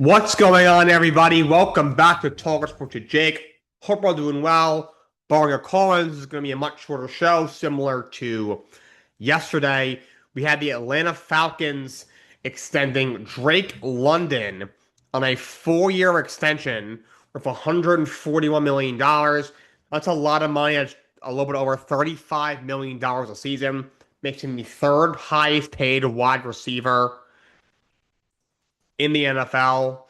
What's going on, everybody? Welcome back to Talkin Sports with Jake. Hope we're all doing well. Barring a call-in, this is going to be a much shorter show, similar to yesterday. We had the Atlanta Falcons extending Drake London on a 4-year extension worth $141 million. That's a lot of money. That's a little bit over $35 million a season. Makes him the third highest paid wide receiver in the NFL.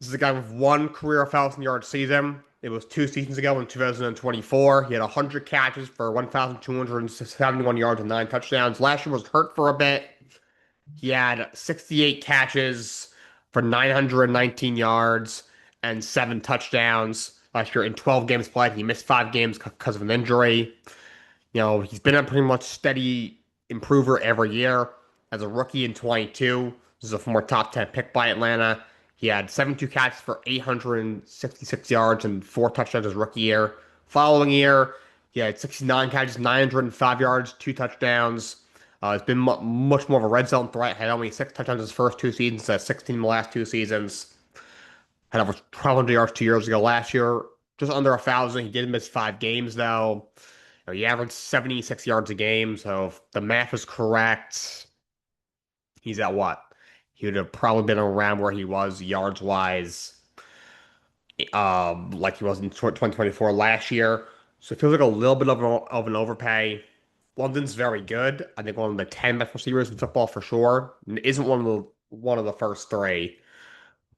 This is a guy with one career 1,000-yard season. It was 2 seasons ago in 2024. He had 100 catches for 1,271 yards and 9 touchdowns. Last year was hurt for a bit. He had 68 catches for 919 yards and 7 touchdowns last year in 12 games played. He missed 5 games because of an injury. He's been a pretty much steady improver every year. As a rookie in 22, this is a former top 10 pick by Atlanta. He had 72 catches for 866 yards and 4 touchdowns his rookie year. Following year, he had 69 catches, 905 yards, 2 touchdowns. It's been much more of a red zone threat. Had only 6 touchdowns his first 2 seasons, had 16 in the last 2 seasons. Had over 1,200 yards 2 years ago. Last year, just under 1,000. He did miss 5 games, though. He averaged 76 yards a game, so if the math is correct, he's at what? He would have probably been around where he was yards wise, like he was in 2024 last year. So it feels like a little bit of an overpay. London's very good. I think one of the 10 best receivers in football for sure. Isn't one of the first three,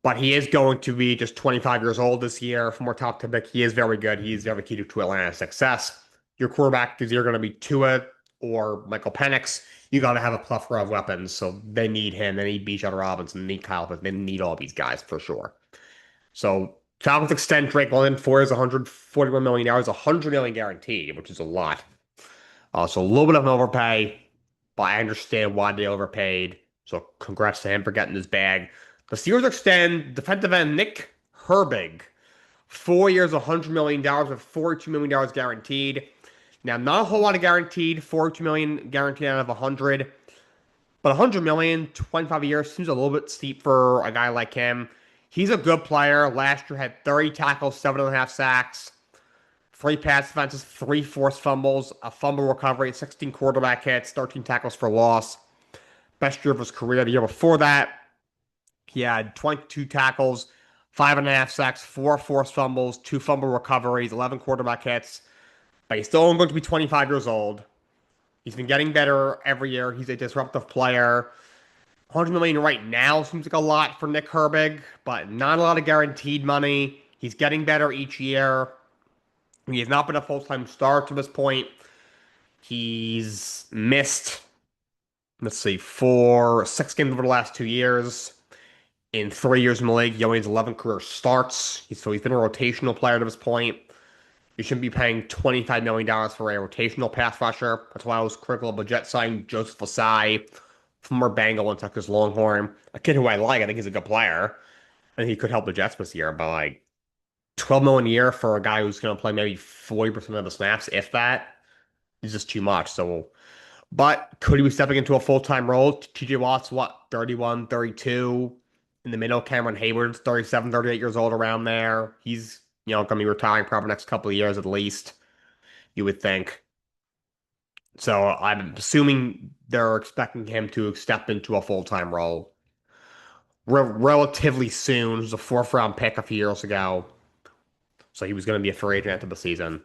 but he is going to be just 25 years old this year. From our top to pick, he is very good. He's very key to Atlanta's success. Your quarterback is either going to be Tua or Michael Penix. You got to have a plethora of weapons, so they need him. They need Bijan Robinson. They need Kyle Pitts. They need all these guys for sure. So Falcons extend Drake London 4 years, $141 million, $100 million guaranteed, which is a lot. So a little bit of an overpay, but I understand why they overpaid. So congrats to him for getting his bag. The Steelers extend defensive end Nick Herbig 4 years, $100 million with $42 million guaranteed. Now, not a whole lot of guaranteed, 42 million guaranteed out of 100, but 100 million, 25 a year seems a little bit steep for a guy like him. He's a good player. Last year had 30 tackles, 7.5 sacks, 3 pass defenses, 3 forced fumbles, a fumble recovery, 16 quarterback hits, 13 tackles for loss. Best year of his career. The year before that, he had 22 tackles, 5.5 sacks, 4 forced fumbles, 2 fumble recoveries, 11 quarterback hits. But he's still only going to be 25 years old. He's been getting better every year. He's a disruptive player. 100 million right now seems like a lot for Nick Herbig, but not a lot of guaranteed money. He's getting better each year. He has not been a full-time star to this point. He's missed, let's see, 6 games over the last 2 years. In 3 years in the league, he only has 11 career starts. So he's been a rotational player to this point. You shouldn't be paying $25 million for a rotational pass rusher. That's why I was critical of the Jets signing Joseph Ossai, former Bengal and Texas Longhorn. A kid who I like. I think he's a good player. And he could help the Jets this year. But like 12 million a year for a guy who's going to play maybe 40% of the snaps, if that, is just too much. So, but could he be stepping into a full-time role? TJ Watt's what, 31, 32? In the middle, Cameron Hayward's 37, 38 years old around there. He's going to be retiring probably next couple of years at least, you would think. So I'm assuming they're expecting him to step into a full-time role relatively soon. He was a fourth-round pick a few years ago, so he was going to be a free agent after the season.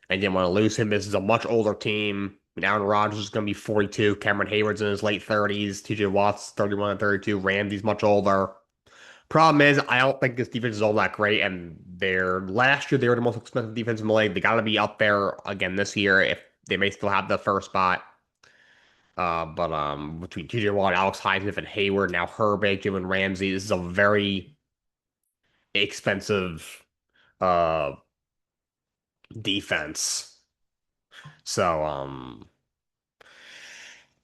And didn't want to lose him. This is a much older team. Aaron Rodgers is going to be 42. Cameron Hayward's in his late 30s. TJ Watt's 31 and 32. Ramsey's much older. Problem is, I don't think this defense is all that great, and last year they were the most expensive defense in the league. They got to be up there again this year if they may still have the first spot. But between TJ Watt, Alex Highsmith, and Hayward, now Herbig, Jalen Ramsey, this is a very expensive uh defense. So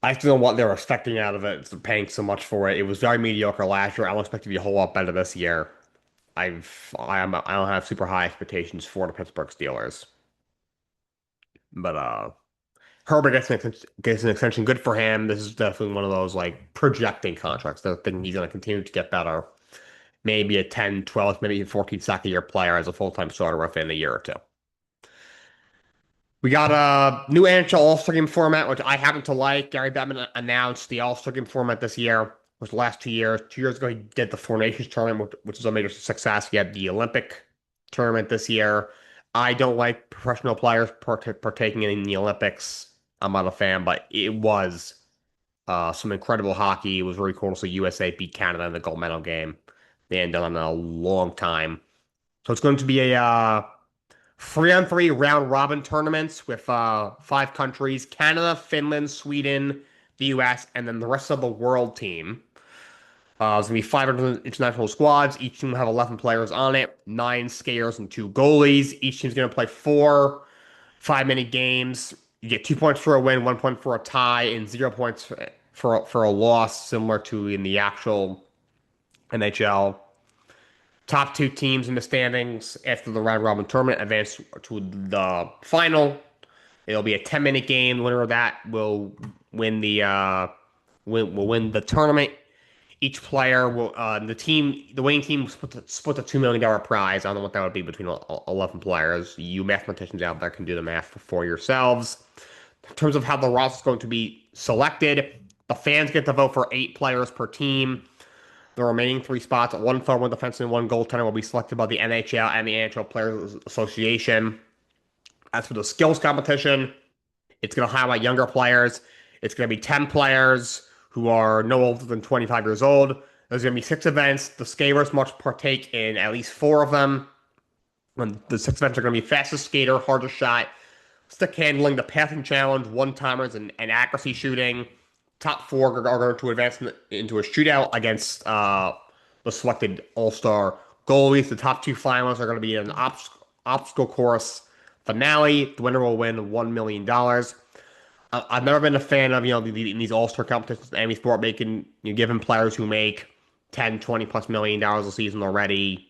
I still don't know what they were expecting out of it. It's paying so much for it. It was very mediocre last year. I don't expect it to be a whole lot better this year. I don't have super high expectations for the Pittsburgh Steelers. But Herbert gets an extension. Good for him. This is definitely one of those like projecting contracts. I think he's going to continue to get better maybe a 10, 12, maybe 14 sack a year player as a full-time starter within a year or two. We got a new NHL All-Star Game format, which I happen to like. Gary Bettman announced the All-Star Game format this year, was the last 2 years. 2 years ago, he did the Four Nations tournament, which is a major success. He had the Olympic tournament this year. I don't like professional players partaking in the Olympics. I'm not a fan, but it was some incredible hockey. It was really cool to see USA beat Canada in the gold medal game. They hadn't done it in a long time. So it's going to be a 3-on-3 round robin tournaments with 5 countries: Canada, Finland, Sweden, the US, and then the rest of the world team. There's gonna be 5 international squads. Each team will have 11 players on it, 9 skaters and 2 goalies. Each team's gonna play 4 5-minute games. You get 2 points for a win, 1 point for a tie, and 0 points for a loss, similar to in the actual NHL. Top 2 teams in the standings after the round robin tournament advance to the final. It'll be a 10-minute game. The winner of that will win will win the tournament. Each player will the winning team will split the $2 million prize. I don't know what that would be between 11 players. You mathematicians out there can do the math for yourselves. In terms of how the roster is going to be selected, the fans get to vote for 8 players per team. The remaining 3 spots, 1 forward defenseman and 1 goaltender, will be selected by the NHL and the NHL Players Association. As for the skills competition, it's going to highlight younger players. It's going to be 10 players who are no older than 25 years old. There's going to be 6 events. The skaters must partake in at least 4 of them. And the 6 events are going to be fastest skater, hardest shot, stick handling, the passing challenge, one-timers, and accuracy shooting. Top 4 are going to advance into a shootout against the selected All-Star goalies. The top 2 finalists are going to be an obstacle course finale. The winner will win $1 million. I've never been a fan of these All-Star competitions in any sport, making giving players who make 10, 20 plus $1 million a season already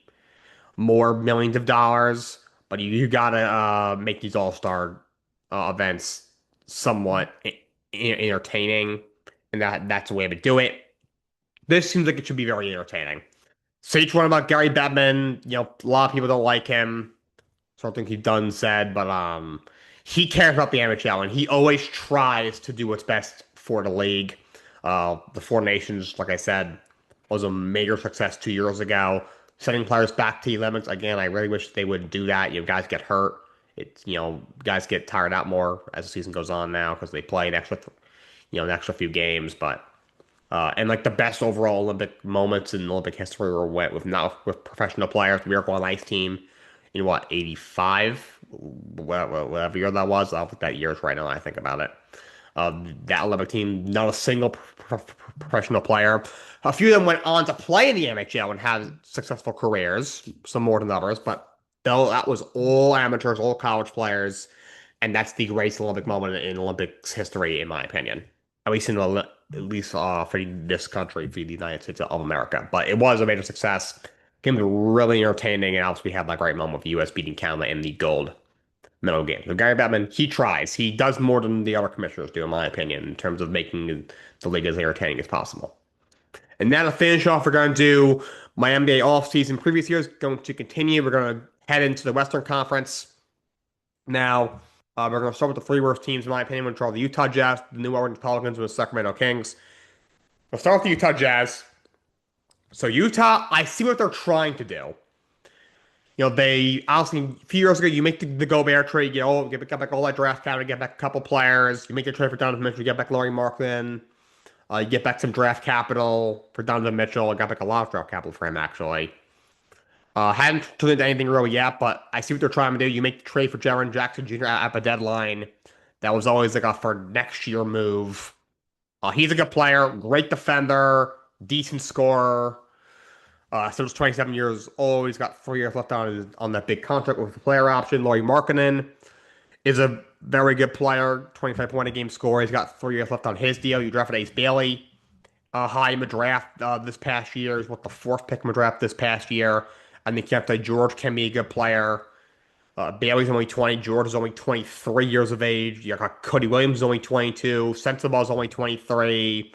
more millions of dollars. But you gotta make these All-Star events somewhat entertaining, and that's the way to do it. This seems like it should be very entertaining. Say each one about Gary Bettman. A lot of people don't like him. Something he done said, but he cares about the NHL and he always tries to do what's best for the league. The Four Nations, like I said, was a major success 2 years ago. Sending players back to the limits again. I really wish they would do that. Guys get hurt. Guys get tired out more as the season goes on now because they play an extra few games. But and like the best overall Olympic moments in Olympic history were not with professional players. The Miracle on Ice team in what, 85, whatever year that was. I don't think that year is right now. I think about it. That Olympic team, not a single professional player. A few of them went on to play in the NHL and have successful careers, some more than others, but that was all amateurs, all college players, and that's the greatest Olympic moment in Olympics history, in my opinion. At least for this country, for the United States of America. But it was a major success. Game was really entertaining, and obviously we had that great moment with the U.S. beating Canada in the gold medal game. So Gary Bettman, he tries. He does more than the other commissioners do, in my opinion, in terms of making the league as entertaining as possible. And now to finish off, we're going to do my NBA offseason. Previous years going to continue. We're going to head into the Western Conference. Now, we're going to start with the 3 worst teams, in my opinion, which are the Utah Jazz, the New Orleans Pelicans, and the Sacramento Kings. We'll start with the Utah Jazz. So Utah, I see what they're trying to do. They honestly, a few years ago, you make the Gobert trade, get back all that draft capital, get back a couple players. You make the trade for Donovan Mitchell, you get back Lauri Markkanen, you get back some draft capital for Donovan Mitchell. I got back a lot of draft capital for him, actually. Hadn't turned into anything really yet, but I see what they're trying to do. You make the trade for Jaren Jackson Jr. at the deadline. That was always like a for next year move. He's a good player, great defender, decent scorer. Still just 27 years old. He's got 4 years left on that big contract with the player option. Lauri Markkanen is a very good player, 25 point a game scorer. He's got 4 years left on his deal. You drafted Ace Bailey high in the draft this past year. He's the 4th pick in the draft this past year. I think Kemta George can be a good player. Bailey's only 20. George is only 23 years of age. You got Cody Williams is only 22. Sensabaugh's only 23.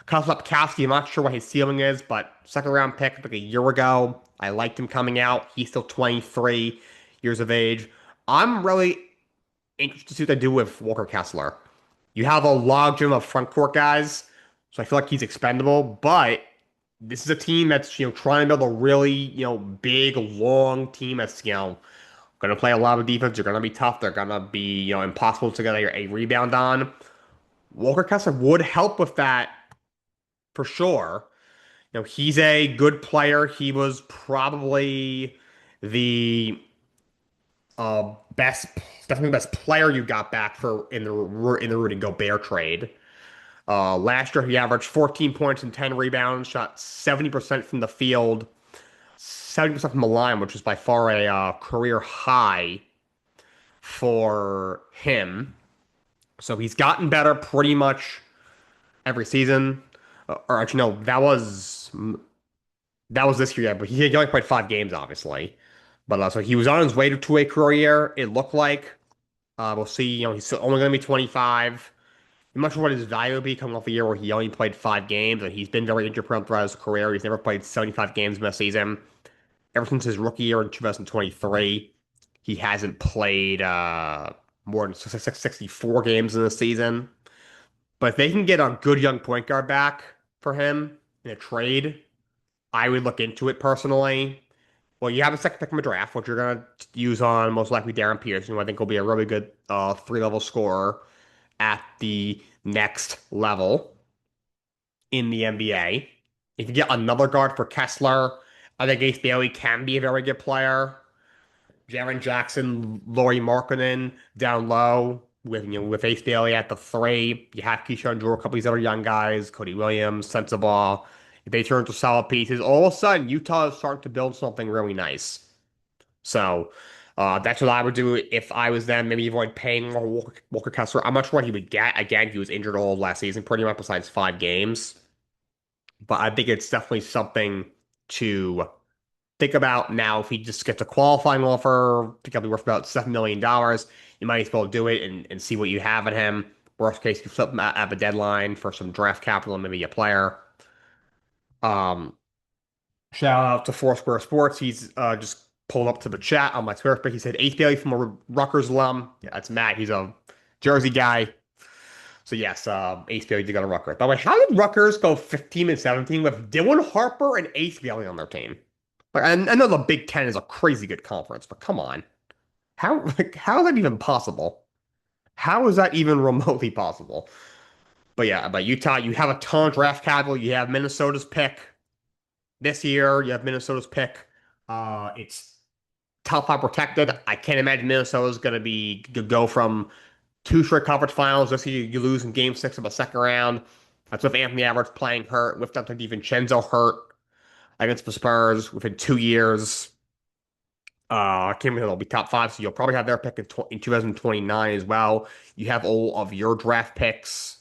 Kozlowski, I'm not sure what his ceiling is, but second round pick like a year ago. I liked him coming out. He's still 23 years of age. I'm really interested to see what they do with Walker Kessler. You have a logjam of front court guys, so I feel like he's expendable, but this is a team that's, trying to build a really, big, long team that's, going to play a lot of defense. They're going to be tough. They're going to be, impossible to get a rebound on. Walker Kessler would help with that for sure. He's a good player. He was probably the best, definitely the best player you got back for in the Rudy Gobert trade. Last year he averaged 14 points and 10 rebounds, shot 70% from the field, 70% from the line, which is by far a career high for him. So he's gotten better pretty much every season. Or actually, no, that was this year, yeah, but he only played 5 games, obviously. But so he was on his way to a career year, it looked like. We'll see. He's still only going to be 25. I'm not sure what his value will be coming off a year where he only played 5 games, and he's been very injury prone throughout his career. He's never played 75 games in a season. Ever since his rookie year in 2023, he hasn't played more than 64 games in a season. But if they can get a good young point guard back for him in a trade, I would look into it personally. Well, you have a second pick from a draft, which you're going to use on most likely Darren Pearson, who I think will be a really good three-level scorer at the next level in the NBA. If you get another guard for Kessler, I think Ace Bailey can be a very good player. Jaren Jackson, Lauri Markkanen down low with Ace Bailey at the three. You have Keyshawn Drew, a couple of these other young guys, Cody Williams, Sensabaugh. If they turn into solid pieces, all of a sudden Utah is starting to build something really nice. So that's what I would do if I was them. Maybe avoid paying more Walker Kessler. I'm not sure what he would get. Again, he was injured all of last season, pretty much besides 5 games. But I think it's definitely something to think about now. If he just gets a qualifying offer, I think he'll be worth about $7 million. You might as well do it and see what you have in him. Worst case, you flip him at the deadline for some draft capital and maybe a player. Um, Shout out to Foursquare Sports. He's just pulled up to the chat on my Twitter, but he said Ace Bailey from a Rutgers alum. Yeah, that's Matt. He's a Jersey guy. So yes, Ace Bailey did go to Rutgers. By the way, how did Rutgers go 15 and 17 with Dylan Harper and Ace Bailey on their team? Like, I know the Big Ten is a crazy good conference, but come on, how is that even possible? How is that even remotely possible? But yeah, but Utah, you have a ton of draft capital. You have Minnesota's pick this year. You have Minnesota's pick. It's top five protected. I can't imagine Minnesota's going to be go from two straight conference finals. Let's see you lose in game six of a second round. That's with Anthony Edwards playing hurt, with Dante DiVincenzo hurt against the Spurs within 2 years. I can't remember they'll be top five, so you'll probably have their pick in 2029 as well. You have all of your draft picks,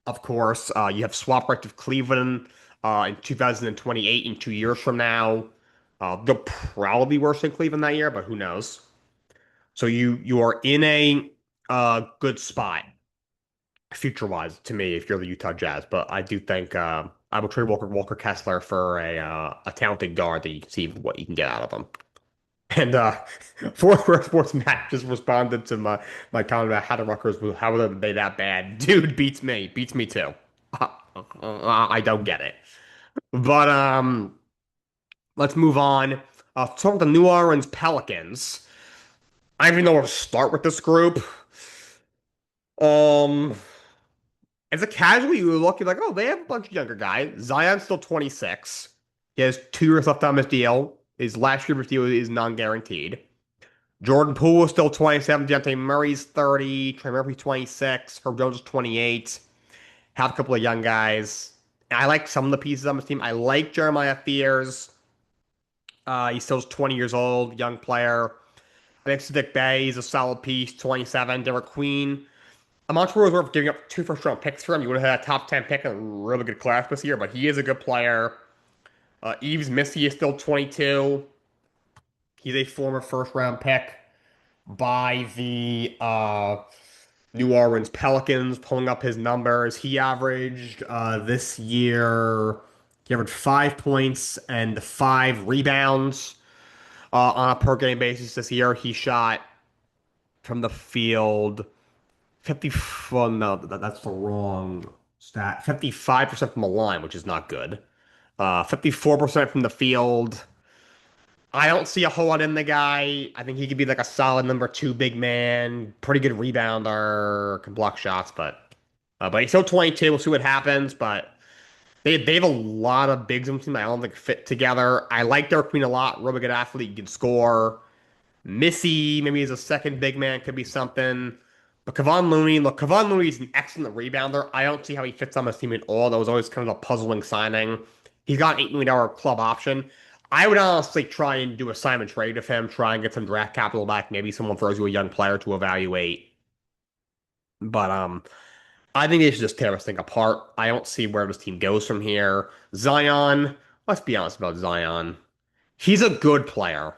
of course. You have swap right to Cleveland in 2028, in 2 years from now. They'll probably be worse than Cleveland that year, but who knows? So you are in a good spot future wise to me if you're the Utah Jazz. But I do think I will trade Walker Kessler for a talented guard to see what you can get out of him. And Foursquare Sports Matt just responded to my comment about how the Rutgers, how are they that bad? Dude, beats me too. I don't get it. But let's move on. Talk about the New Orleans Pelicans. I don't even know where to start with this group. Um, as a casual, you look, you're like, oh, they have a bunch of younger guys. Zion's still 26. He has 2 years left on his deal. His last year of his deal is non-guaranteed. Jordan Poole is still 27. Dejounte Murray's 30. Trey Murphy's 26. Herb Jones is 28. Have a couple of young guys. And I like some of the pieces on his team. I like Jeremiah Fears. He's still 20 years old, young player. I think Sadiq Bey is a solid piece, 27. Derek Queen. I'm not sure it was worth giving up 2 first-round picks for him. You would have had a top 10 pick in a really good class this year, but he is a good player. Yves Misty is still 22. He's a former first-round pick by the New Orleans Pelicans pulling up his numbers. He averaged this year, he averaged 5 points and 5 rebounds on a per game basis this year. He shot from the field 50, well, no, that's the wrong stat. 55% from the line, which is not good. 54% from the field. I don't see a whole lot in the guy. I think he could be like a solid number two big man, pretty good rebounder, can block shots, but he's still 22. We'll see what happens. But they have a lot of bigs on the team that I don't think fit together. I like Derek Queen a lot. Really good athlete, he can score. Missy, maybe as a second big man, could be something. But Kevon Looney, look, Kevon Looney's an excellent rebounder. I don't see how he fits on this team at all. That was always kind of a puzzling signing. He's got an $8 million club option. I would honestly try and do a Simon trade of him, try and get some draft capital back. Maybe someone throws you a young player to evaluate. But I think they should just tear this thing apart. I don't see where this team goes from here. Zion, let's be honest about Zion. He's a good player.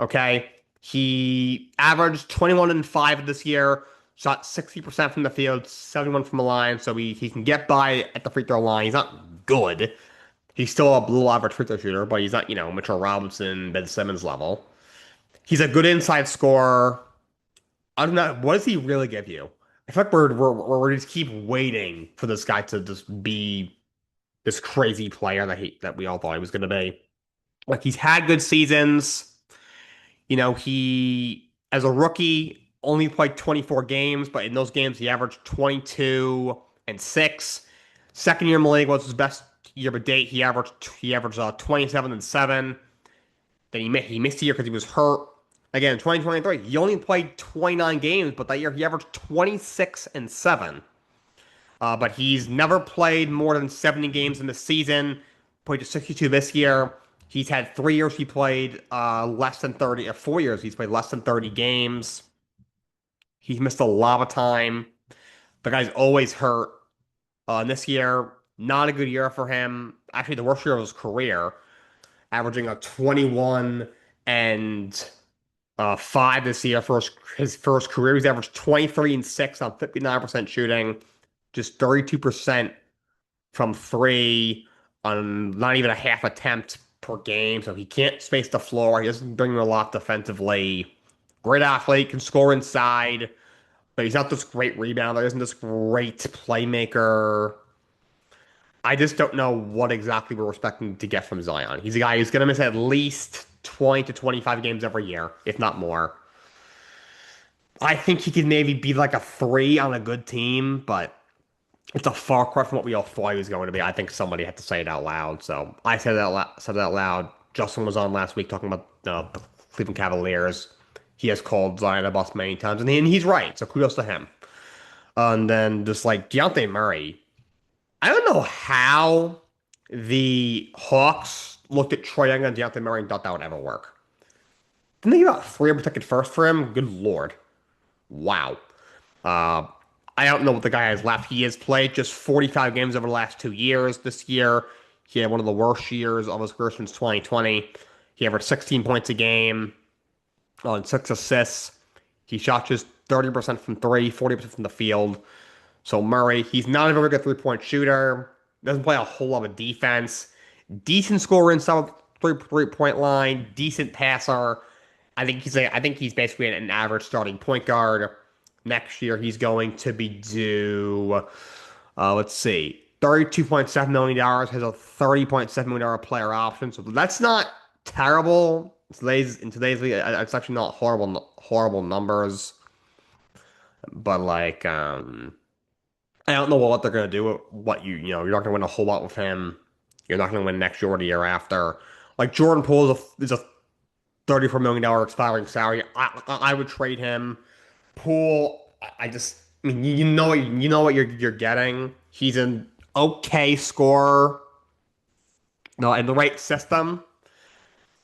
Okay. He averaged 21 and 5 this year, shot 60% from the field, 71 from the line, so he can get by at the free throw line. He's not good. He's still a below average free throw shooter, but he's not, Mitchell Robinson, Ben Simmons level. He's a good inside scorer. I don't know. What does he really give you? I feel like we're just keep waiting for this guy to just be this crazy player that we all thought he was going to be. Like he's had good seasons. He, as a rookie, only played 24 games, but in those games, he averaged 22 and 6. Second year in the league was his best year to date. He averaged 27 and 7. Then he missed a year because he was hurt. Again, 2023, he only played 29 games, but that year he averaged 26 and 7. But he's never played more than 70 games in the season. Played to 62 this year. He's had 3 years he played less than 30, or 4 years he's played less than 30 games. He's missed a lot of time. The guy's always hurt. And this year, not a good year for him. Actually, the worst year of his career, averaging a 21 and 5 this year for his first career. He's averaged 23 and 6 on 59% shooting, just 32% from three on not even a half attempt per game. So he can't space the floor. He doesn't bring a lot defensively. Great athlete, can score inside, but he's not this great rebounder. He isn't this great playmaker. I just don't know what exactly we're expecting to get from Zion. He's a guy who's going to miss at least 20 to 25 games every year, if not more. I think he could maybe be like a 3 on a good team, but it's a far cry from what we all thought he was going to be. I think somebody had to say it out loud. So I said it out loud. Justin was on last week talking about the Cleveland Cavaliers. He has called Zion a bust many times, and he's right. So kudos to him. And then just like Deontay Murray, I don't know how the Hawks looked at Troy Young and Deontay Murray and thought that would ever work. Didn't they give out 3 unprotected first for him? Good lord. Wow. Uh, I don't know what the guy has left. He has played just 45 games over the last 2 years. This year, he had one of the worst years of his career since 2020. He averaged 16 points a game on 6 assists. He shot just 30% from three, 40% from the field. So Murray, he's not a very good three-point shooter. Doesn't play a whole lot of defense. Decent scorer inside the three-point line. Decent passer. I think he's basically an average starting point guard. Next year, he's going to be due, let's see, $32.7 million, has a $30.7 million player option. So that's not terrible. In today's league, it's actually not horrible numbers. But like, I don't know what they're gonna do. You're not gonna win a whole lot with him. You're not gonna win next year or the year after. Like Jordan Poole is a $34 million expiring salary. I would trade him. Poole, I mean, you know what you're getting. He's an okay scorer. No, in the right system.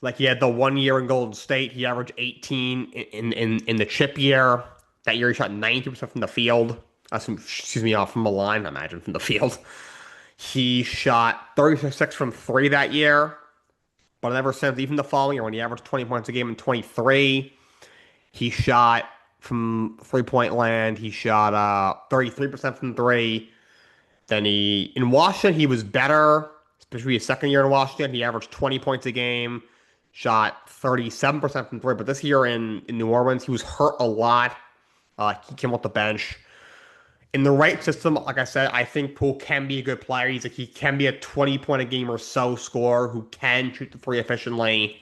Like he had the 1 year in Golden State, he averaged 18 in the chip year. That year he shot 90% from the field. Excuse me, off from the line, I imagine from the field. He shot 36 from three that year. But ever since, even the following year when he averaged 20 points a game in 23, he shot from three-point land. He shot 33% from three. Then in Washington, he was better, especially his second year in Washington. He averaged 20 points a game, shot 37% from three. But this year in New Orleans, he was hurt a lot. He came off the bench. In the right system, like I said, I think Poole can be a good player. He can be a 20 point a game or so scorer who can shoot the three efficiently.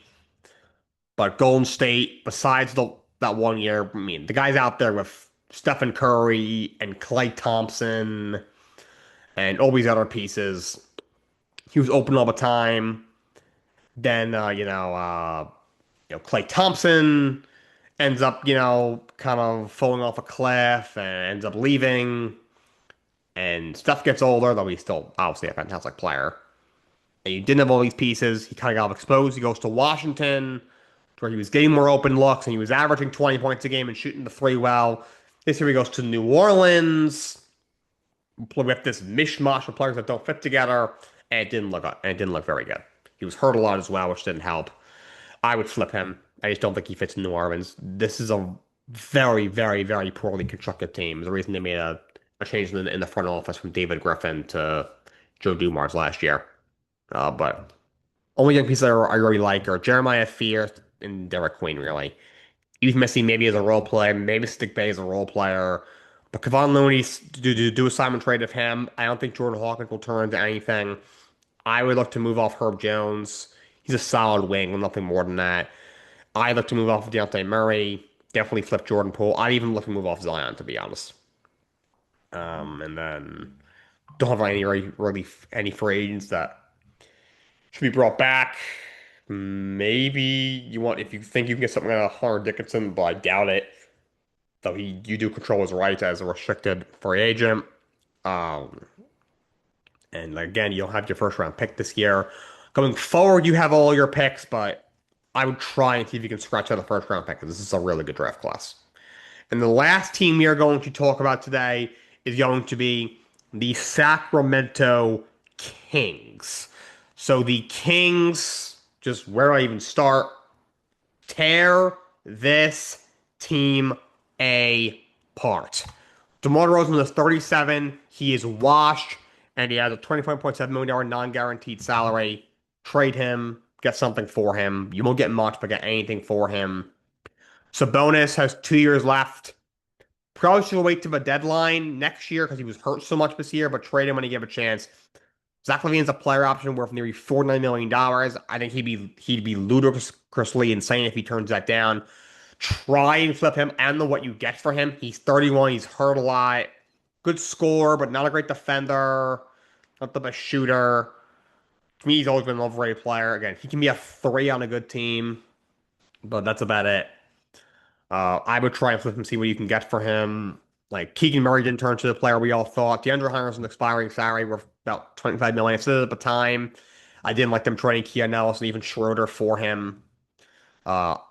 But Golden State, besides that one year, I mean, the guy's out there with Stephen Curry and Klay Thompson and all these other pieces. He was open all the time. Then Klay Thompson ends up, kind of falling off a cliff and ends up leaving. And Steph gets older, though he's still obviously a fantastic player. And you didn't have all these pieces. He kind of got exposed. He goes to Washington, where he was getting more open looks and he was averaging 20 points a game and shooting the three well. This year he goes to New Orleans with this mishmash of players that don't fit together, and it didn't look very good. He was hurt a lot as well, which didn't help. I would flip him. I just don't think he fits in New Orleans. This is a very, very, very poorly constructed team. The reason they made a change in the front office from David Griffin to Joe Dumars last year. But only young pieces I really like are Jeremiah Fear and Derek Queen, really. He's missing maybe as a role player, maybe Stick Bay as a role player. But Kevon Looney, do a Simon trade of him. I don't think Jordan Hawkins will turn into anything. I would look to move off Herb Jones. He's a solid wing, nothing more than that. I look to move off Deontay Murray. Definitely flip Jordan Poole. I'd even look to move off Zion, to be honest. And then don't have really any free agents that should be brought back. Maybe if you think you can get something out of Hunter Dickinson, but I doubt it. Though you do control his rights as a restricted free agent. Um, and again, you don't have your first round pick this year. Going forward, you have all your picks, but I would try and see if you can scratch out a first round pick because this is a really good draft class. And the last team we are going to talk about today is going to be the Sacramento Kings. So the Kings, just where do I even start? Tear this team apart. DeMar DeRozan is 37. He is washed, and he has a $25.7 million non-guaranteed salary. Trade him, get something for him. You won't get much, but get anything for him. Sabonis has 2 years left. Probably should wait to the deadline next year because he was hurt so much this year, but trade him when you give a chance. Zach LaVine's a player option worth nearly $49 million. I think he'd be ludicrously insane if he turns that down. Try and flip him. I don't know what you get for him. He's 31. He's hurt a lot. Good scorer, but not a great defender. Not the best shooter. To me, he's always been an overrated player. Again, he can be a 3 on a good team, but that's about it. I would try and flip him, see what you can get for him. Like Keegan Murray didn't turn to the player we all thought. DeAndre Hunter's an expiring salary worth about $25 million. I said at the time, I didn't like them trading Keanu Nelson and even Schroeder for him.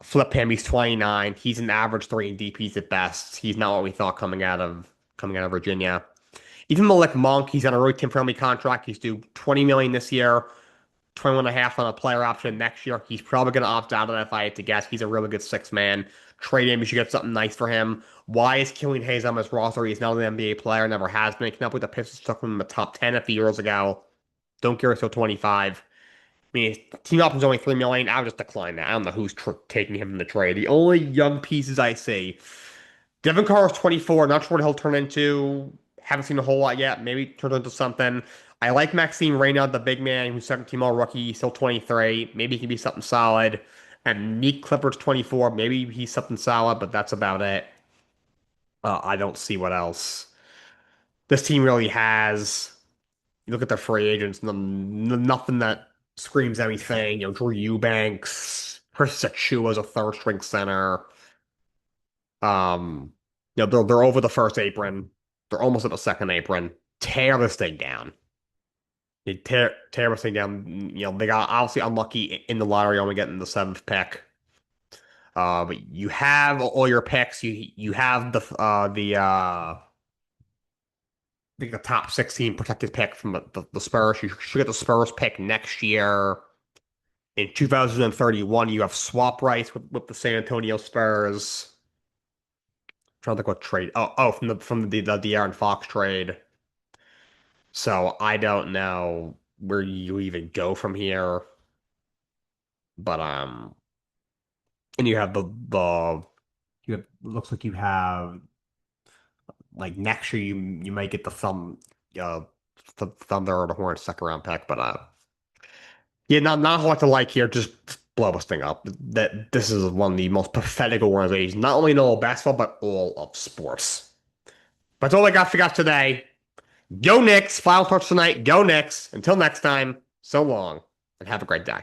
Flip him. He's 29. He's an average 3 in DPs at best. He's not what we thought coming out of Virginia. Even Malik Monk, he's on a really team-friendly contract. He's due $20 million this year, 21 and a half on a player option next year. He's probably going to opt out of that if I had to guess. He's a really good six man. Trade him. You should get something nice for him. Why is Killian Hayes on his roster? He's not an NBA player. Never has been. He came up with the Pistons, took him in the top 10 a few years ago. Don't care until 25. I mean, his team option's only $3 million. I would just decline that. I don't know who's taking him in the trade. The only young pieces I see, Devin Carr is 24. Not sure what he'll turn into. Haven't seen a whole lot yet. Maybe turn into something. I like Maxime Reynaud, the big man who's 17 all rookie. He's still 23. Maybe he can be something solid. And Meek Clifford's 24. Maybe he's something solid, but that's about it. I don't see what else this team really has. You look at their free agents, nothing that screams anything. Drew Eubanks, Chris Achua as a third string center. They're over the first apron. They're almost at the second apron. Tear this thing down. They tear this thing down. They got obviously unlucky in the lottery, only getting the seventh pick. But you have all your picks. You have I think the top 16 protected pick from the Spurs. You should get the Spurs pick next year. In 2031, you have swap rights with the San Antonio Spurs. trying to think what trade. Oh, from the Aaron Fox trade. So I don't know where you even go from here. But and you have the you have, looks like you have like next year you might get the uh Thunder or the Hornets second round pick, but yeah, not a whole lot to like here. Just blow this thing up. That this is one of the most pathetic organizations, not only in all of basketball but all of sports. But that's all I got for you guys today. Go Knicks! Final touch tonight. Go Knicks! Until next time, so long, and have a great day.